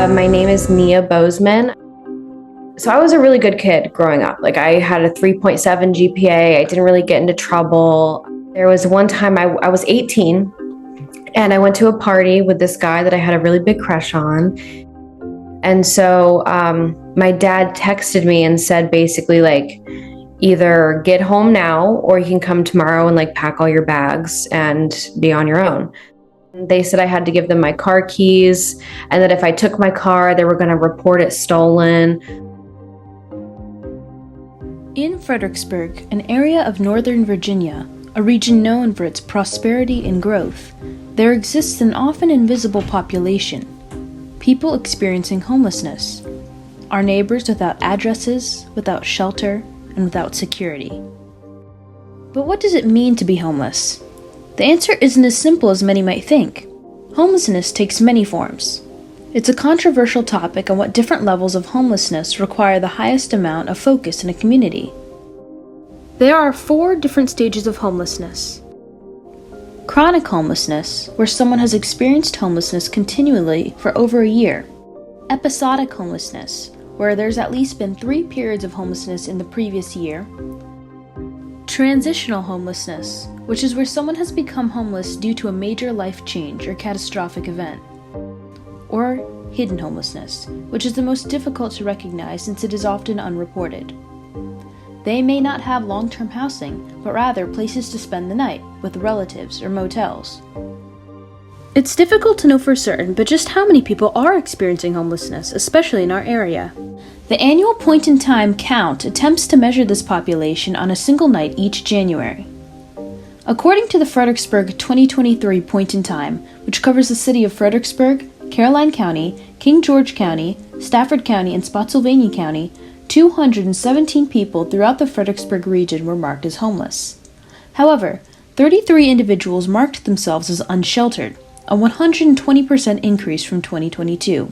My name is Nia Bozeman. So I was a really good kid growing up. Like I had a 3.7 GPA. I didn't really get into trouble. There was one time I was 18 and I went to a party with this guy that I had a really big crush on. And so my dad texted me and said basically like, either get home now or you can come tomorrow and like pack all your bags and be on your own. They said I had to give them my car keys and that if I took my car, they were going to report it stolen. In Fredericksburg, an area of Northern Virginia, a region known for its prosperity and growth, there exists an often invisible population, people experiencing homelessness, our neighbors without addresses, without shelter, and without security. But what does it mean to be homeless? The answer isn't as simple as many might think. Homelessness takes many forms. It's a controversial topic on what different levels of homelessness require the highest amount of focus in a community. There are 4 different stages of homelessness. Chronic homelessness, where someone has experienced homelessness continually for over a year. Episodic homelessness, where there's at least been 3 periods of homelessness in the previous year. Transitional homelessness, which is where someone has become homeless due to a major life change or catastrophic event. Or hidden homelessness, which is the most difficult to recognize since it is often unreported. They may not have long-term housing, but rather places to spend the night with relatives or motels. It's difficult to know for certain, but just how many people are experiencing homelessness, especially in our area? The annual point-in-time count attempts to measure this population on a single night each January. According to the Fredericksburg 2023 point-in-time, which covers the city of Fredericksburg, Caroline County, King George County, Stafford County, and Spotsylvania County, 217 people throughout the Fredericksburg region were marked as homeless. However, 33 individuals marked themselves as unsheltered, a 120% increase from 2022.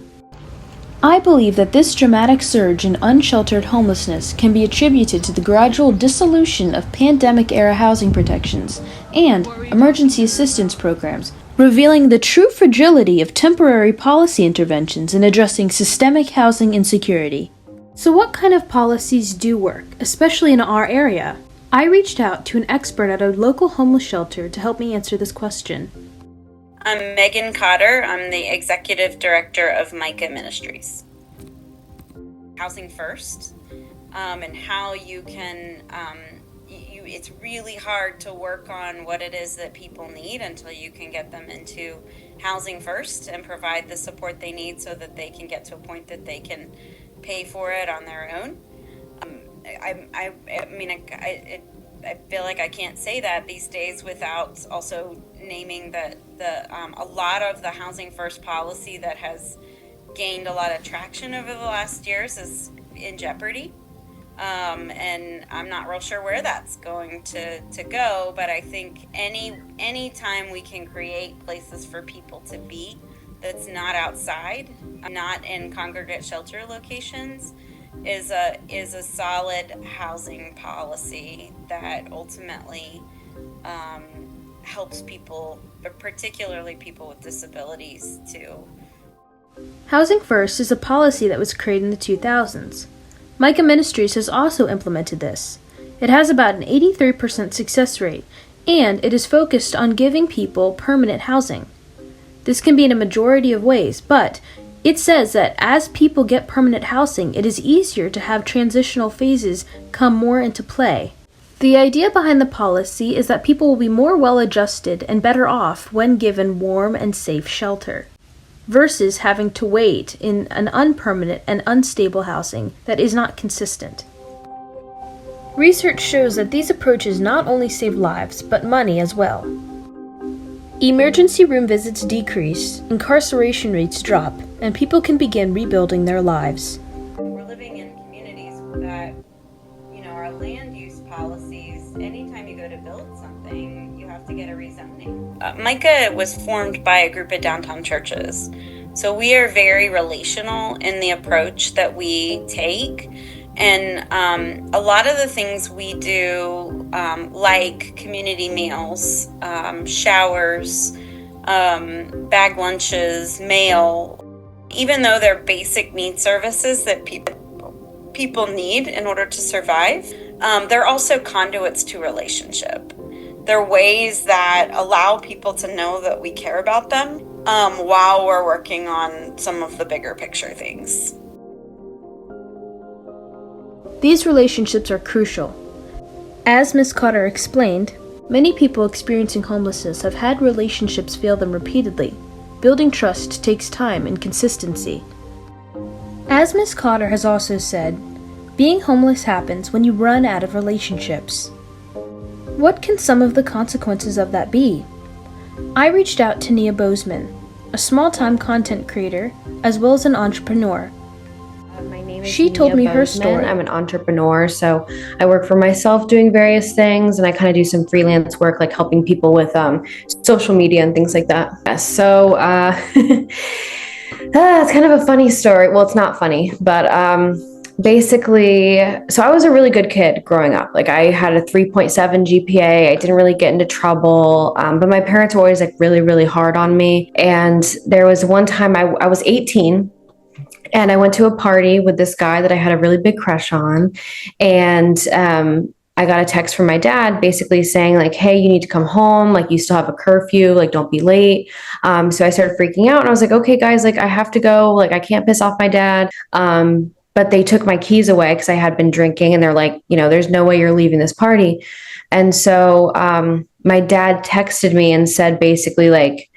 I believe that this dramatic surge in unsheltered homelessness can be attributed to the gradual dissolution of pandemic-era housing protections and emergency assistance programs, revealing the true fragility of temporary policy interventions in addressing systemic housing insecurity. So what kind of policies do work, especially in our area? I reached out to an expert at a local homeless shelter to help me answer this question. I'm Megan Cotter. I'm the Executive Director of MICA Ministries. Housing First, and how you can, it's really hard to work on what it is that people need until you can get them into Housing First and provide the support they need so that they can get to a point that they can pay for it on their own. I feel like I can't say that these days without also naming that a lot of the Housing First policy that has gained a lot of traction over the last years is in jeopardy. And I'm not real sure where that's going to go, but I think any time we can create places for people to be that's not outside, not in congregate shelter locations, is a solid housing policy that ultimately helps people, but particularly people with disabilities, too. Housing First is a policy that was created in the 2000s. MICA Ministries has also implemented this. It has about an 83% success rate, and it is focused on giving people permanent housing. This can be in a majority of ways, but it says that as people get permanent housing, it is easier to have transitional phases come more into play. The idea behind the policy is that people will be more well-adjusted and better off when given warm and safe shelter, versus having to wait in an unpermanent and unstable housing that is not consistent. Research shows that these approaches not only save lives, but money as well. Emergency room visits decrease, incarceration rates drop, and people can begin rebuilding their lives. We're living in communities that, our land use policies, anytime you go to build something, you have to get a rezoning. MICA was formed by a group of downtown churches. So we are very relational in the approach that we take. And a lot of the things we do, like community meals, showers, bag lunches, mail, Even though they're basic need services that people need in order to survive, they're also conduits to relationship. They're ways that allow people to know that we care about them while we're working on some of the bigger picture things. These relationships are crucial. As Ms. Cotter explained, many people experiencing homelessness have had relationships fail them repeatedly. Building trust takes time and consistency. As Ms. Cotter has also said, being homeless happens when you run out of relationships. What can some of the consequences of that be? I reached out to Nia Bozeman, a small-time content creator, as well as an entrepreneur. My name is She told me her Bozeman. story. I'm an entrepreneur, so I work for myself doing various things, and I kind of do some freelance work, like helping people with social media and things like that. So it's kind of a funny story. Well, it's not funny, but basically, so I was a really good kid growing up. Like I had a 3.7 GPA. I didn't really get into trouble, but my parents were always like really, really hard on me. And there was one time I was 18. And I went to a party with this guy that I had a really big crush on. And I got a text from my dad basically saying like, hey, you need to come home. Like you still have a curfew, like don't be late. So I started freaking out and I was like, okay, guys, like I have to go. Like I can't piss off my dad. But they took my keys away because I had been drinking and they're like, there's no way you're leaving this party. And so my dad texted me and said basically like,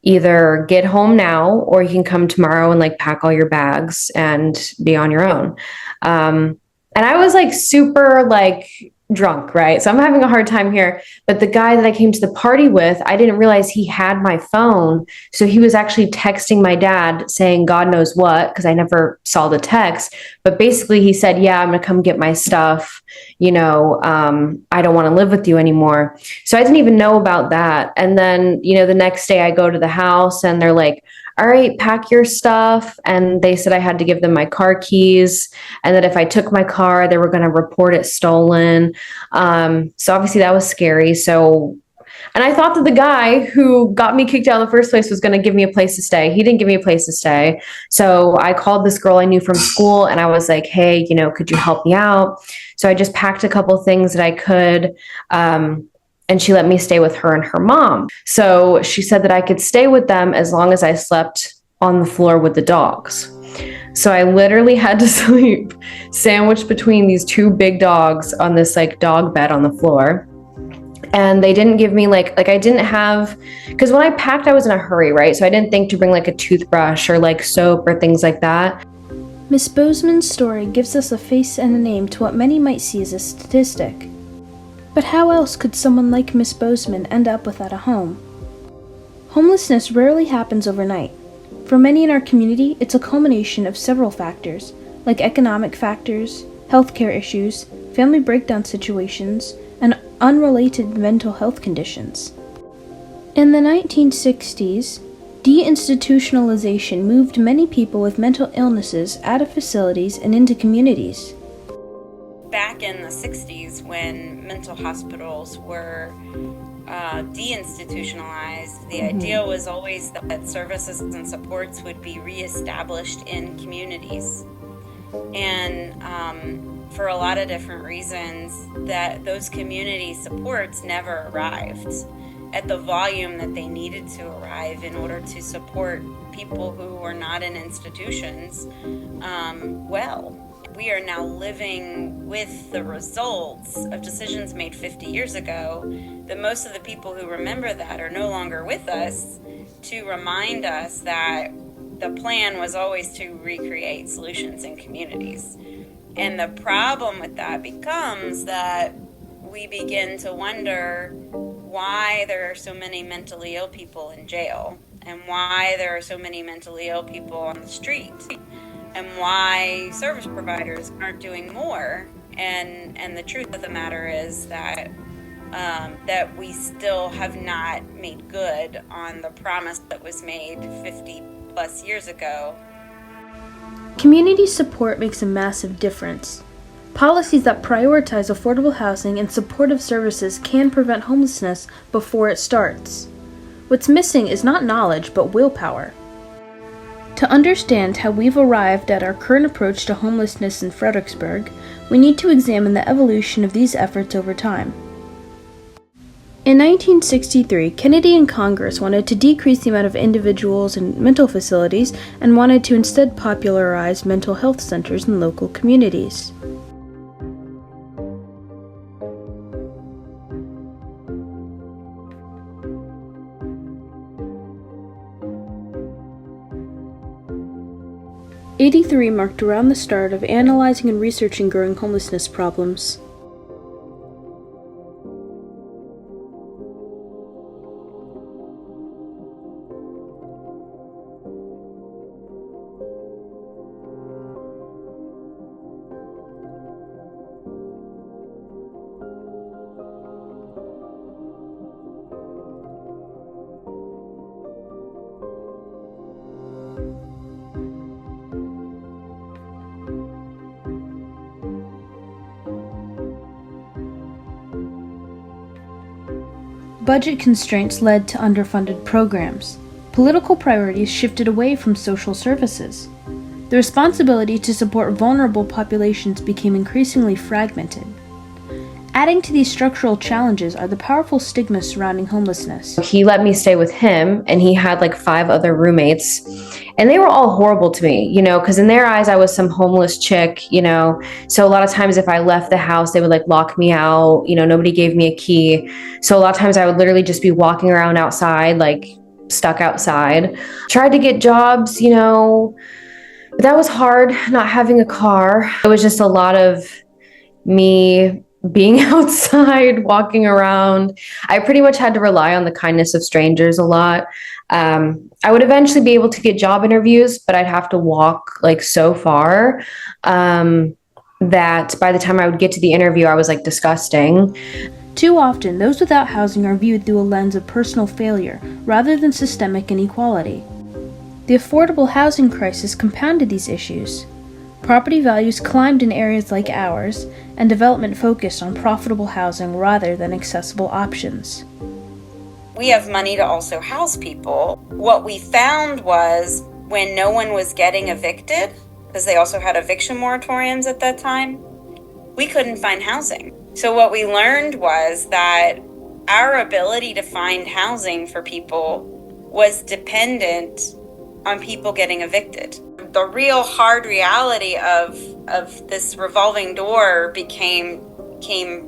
either get home now or you can come tomorrow and like pack all your bags and be on your own. And I was like super like drunk, right? So I'm having a hard time here. But the guy that I came to the party with, I didn't realize he had my phone. So he was actually texting my dad saying God knows what, because I never saw the text. But basically he said, yeah, I'm going to come get my stuff. I don't want to live with you anymore. So I didn't even know about that. And then, the next day I go to the house and they're like, all right, pack your stuff. And they said I had to give them my car keys and that if I took my car, they were going to report it stolen. So obviously that was scary. And I thought that the guy who got me kicked out in the first place was going to give me a place to stay. He didn't give me a place to stay. So I called this girl I knew from school and I was like, hey, could you help me out? So I just packed a couple things that I could. And she let me stay with her and her mom. So she said that I could stay with them as long as I slept on the floor with the dogs. So I literally had to sleep sandwiched between these two big dogs on this like dog bed on the floor. And they didn't give me like I didn't have, because when I packed, I was in a hurry, right? So I didn't think to bring like a toothbrush or like soap or things like that. Miss Bozeman's story gives us a face and a name to what many might see as a statistic. But how else could someone like Miss Bozeman end up without a home? Homelessness rarely happens overnight. For many in our community, it's a culmination of several factors, like economic factors, healthcare issues, family breakdown situations, and unrelated mental health conditions. In the 1960s, deinstitutionalization moved many people with mental illnesses out of facilities and into communities. Back in the 60s, when mental hospitals were deinstitutionalized, the idea was always that services and supports would be reestablished in communities. And for a lot of different reasons, that those community supports never arrived at the volume that they needed to arrive in order to support people who were not in institutions well. We are now living with the results of decisions made 50 years ago that most of the people who remember that are no longer with us, to remind us that the plan was always to recreate solutions in communities. And the problem with that becomes that we begin to wonder why there are so many mentally ill people in jail and why there are so many mentally ill people on the street, and why service providers aren't doing more. And the truth of the matter is that that we still have not made good on the promise that was made 50 plus years ago. Community support makes a massive difference. Policies that prioritize affordable housing and supportive services can prevent homelessness before it starts. What's missing is not knowledge, but willpower. To understand how we've arrived at our current approach to homelessness in Fredericksburg, we need to examine the evolution of these efforts over time. In 1963, Kennedy and Congress wanted to decrease the amount of individuals in mental facilities and wanted to instead popularize mental health centers in local communities. '83 marked around the start of analyzing and researching growing homelessness problems. Budget constraints led to underfunded programs. Political priorities shifted away from social services. The responsibility to support vulnerable populations became increasingly fragmented. Adding to these structural challenges are the powerful stigmas surrounding homelessness. He let me stay with him, and he had like 5 other roommates, and they were all horrible to me, because in their eyes I was some homeless chick, so a lot of times if I left the house they would like lock me out, nobody gave me a key, so a lot of times I would literally just be walking around outside, like stuck outside. Tried to get jobs, but that was hard, not having a car. It was just a lot of me being outside, walking around. I pretty much had to rely on the kindness of strangers a lot. I would eventually be able to get job interviews, but I'd have to walk like so far that by the time I would get to the interview, I was like disgusting. Too often, those without housing are viewed through a lens of personal failure rather than systemic inequality. The affordable housing crisis compounded these issues. Property values climbed in areas like ours, and development focused on profitable housing rather than accessible options. We have money to also house people. What we found was when no one was getting evicted, because they also had eviction moratoriums at that time, we couldn't find housing. So what we learned was that our ability to find housing for people was dependent on people getting evicted. The real hard reality of this revolving door became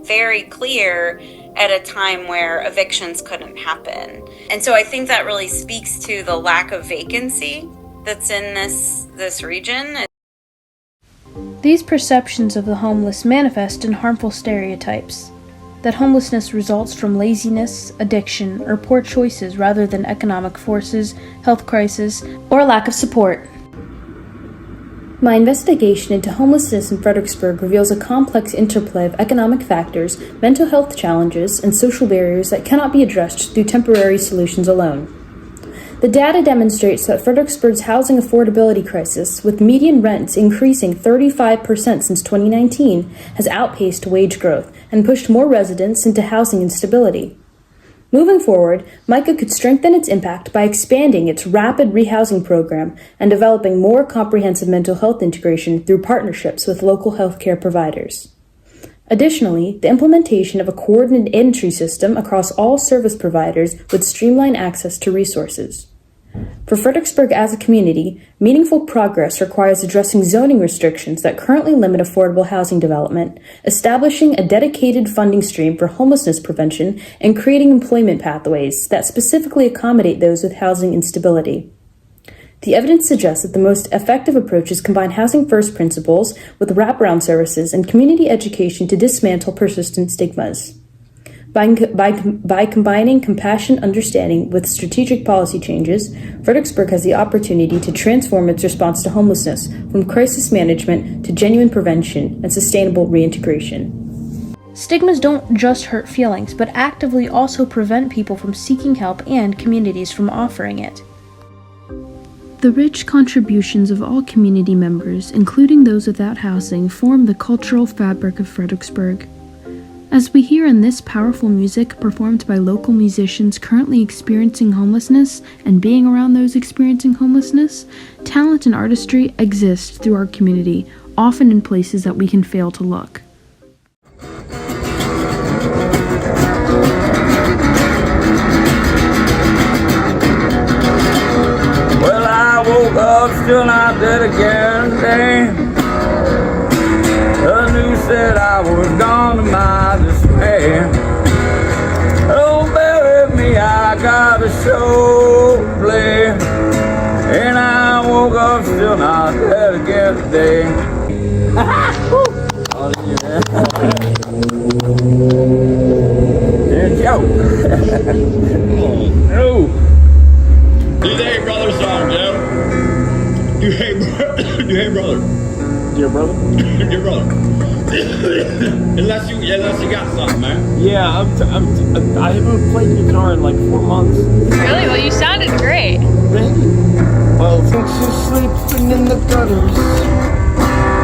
very clear at a time where evictions couldn't happen. And so I think that really speaks to the lack of vacancy that's in this region. These perceptions of the homeless manifest in harmful stereotypes. That homelessness results from laziness, addiction, or poor choices rather than economic forces, health crisis, or lack of support. My investigation into homelessness in Fredericksburg reveals a complex interplay of economic factors, mental health challenges, and social barriers that cannot be addressed through temporary solutions alone. The data demonstrates that Fredericksburg's housing affordability crisis, with median rents increasing 35% since 2019, has outpaced wage growth and pushed more residents into housing instability. Moving forward, MICA could strengthen its impact by expanding its rapid rehousing program and developing more comprehensive mental health integration through partnerships with local healthcare providers. Additionally, the implementation of a coordinated entry system across all service providers would streamline access to resources. For Fredericksburg as a community, meaningful progress requires addressing zoning restrictions that currently limit affordable housing development, establishing a dedicated funding stream for homelessness prevention, and creating employment pathways that specifically accommodate those with housing instability. The evidence suggests that the most effective approaches combine housing first principles with wraparound services and community education to dismantle persistent stigmas. By combining compassion understanding with strategic policy changes, Fredericksburg has the opportunity to transform its response to homelessness from crisis management to genuine prevention and sustainable reintegration. Stigmas don't just hurt feelings, but actively also prevent people from seeking help and communities from offering it. The rich contributions of all community members, including those without housing, form the cultural fabric of Fredericksburg. As we hear in this powerful music performed by local musicians currently experiencing homelessness and being around those experiencing homelessness, talent and artistry exist through our community, often in places that we can fail to look. Well, I woke up still not dead again today. The news said I was gone to my dismay. Oh, bear with me, I got a show to play. And I woke up still not dead again today. Oh, yeah. Joe. No. Do the Hey Brother song, Joe. Do Hey Brother. Dear brother? Dear brother. unless you got something, man. Yeah, I haven't played guitar in like 4 months. Really? Well, you sounded great. Thank you. Well, since you're sleeping in the gutters,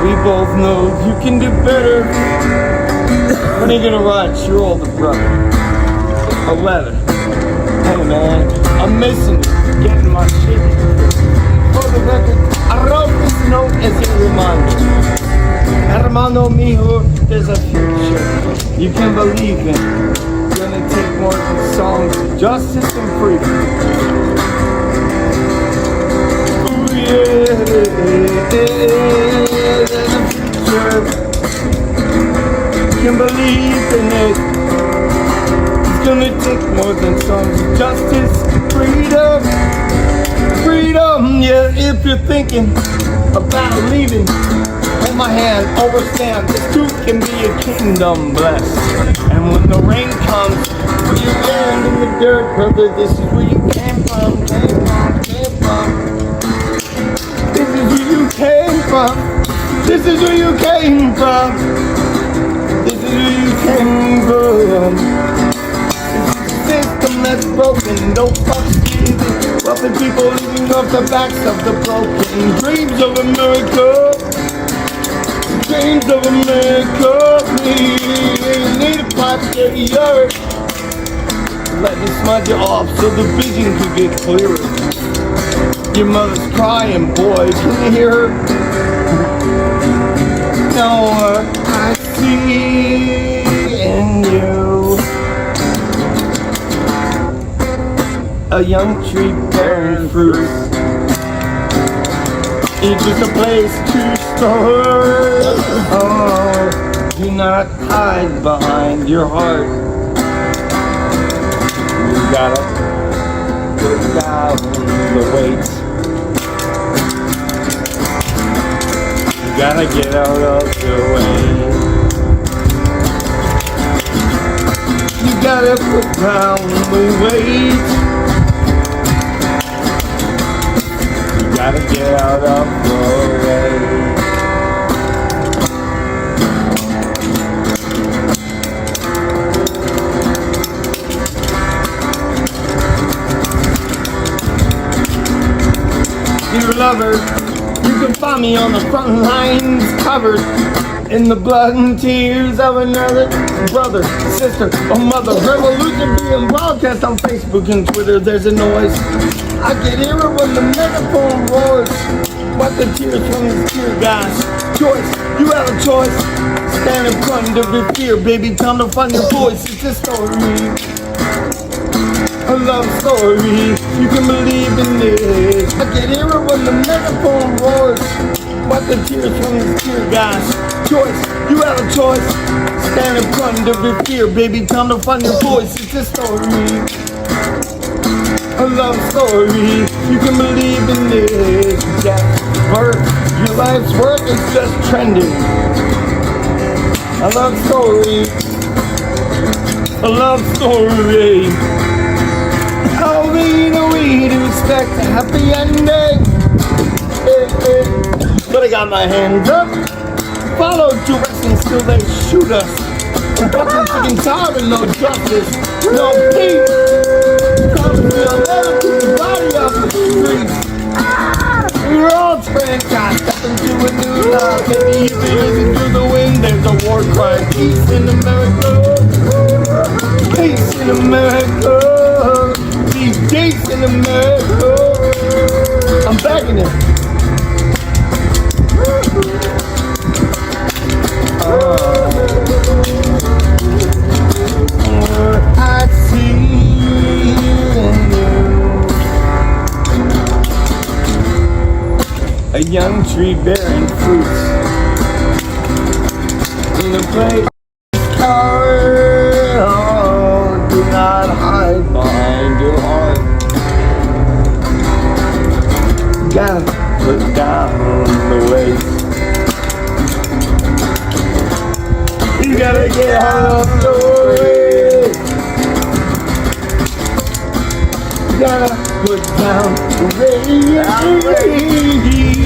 we both know you can do better. When are you gonna write your older brother a letter? Hey man, I'm missing it, getting my shit. For the record, I wrote this note as a reminder. Hermano mijo, there's a future you can believe in. Gonna take more than songs, justice and freedom. Ooh yeah, there's a future. You can believe in it. It's gonna take more than songs, justice, freedom. Freedom, yeah, if you're thinking about leaving, hold my hand, overstand, this too can be a kingdom blessed. And when the rain comes, you land in the dirt, brother, this is where you came from. This is where you came from. This is where you came from. This is where you came from. System that's broken, no fucks given. Wealthy people living off the backs of the broken. Dreams of America. Dreams of America. Need a pipe to the earth. Let me smudge it off so the vision could get clearer. Your mother's crying, boy. Can you hear her? Now I see in you a young tree bearing fruit. It's just a place to start. Oh, do not hide behind your heart. You gotta put down the weight. You gotta get out of the way. You gotta put down the weight. Gotta get out of the way. Dear lover, you can find me on the front lines, covered in the blood and tears of another brother, sister, or mother. Revolution being broadcast on Facebook and Twitter. There's a noise. I get eerie when the megaphone roars. Wipe the tears from the tear gas. Choice, you have a choice. Stand in front of your fear, baby. Time to find your voice. It's a story, a love story. You can believe in it. I get eerie when the megaphone roars. Wipe the tears from the tear gas. Choice, you have a choice. Stand in front of your fear, baby. Time to find your voice. It's a story, a love story, you can believe in it. Death, birth, your life's work is just trending. A love story, a love story. How we know we to expect a happy ending. But I got my hands up, follow directions till they shoot us. I'm fucking tired of no justice, no peace. I'll never keep the body off the streets. We're all franchise, step into a new life. Maybe if it isn't through the wind, there's a war crime. Peace in America. dates in America. These dates in America. I'm begging it. I see in you a young tree bearing fruits in a place coward. Oh, do not hide behind your heart. Gotta put down the weight. You gotta get out of the way. You gotta put down the weight.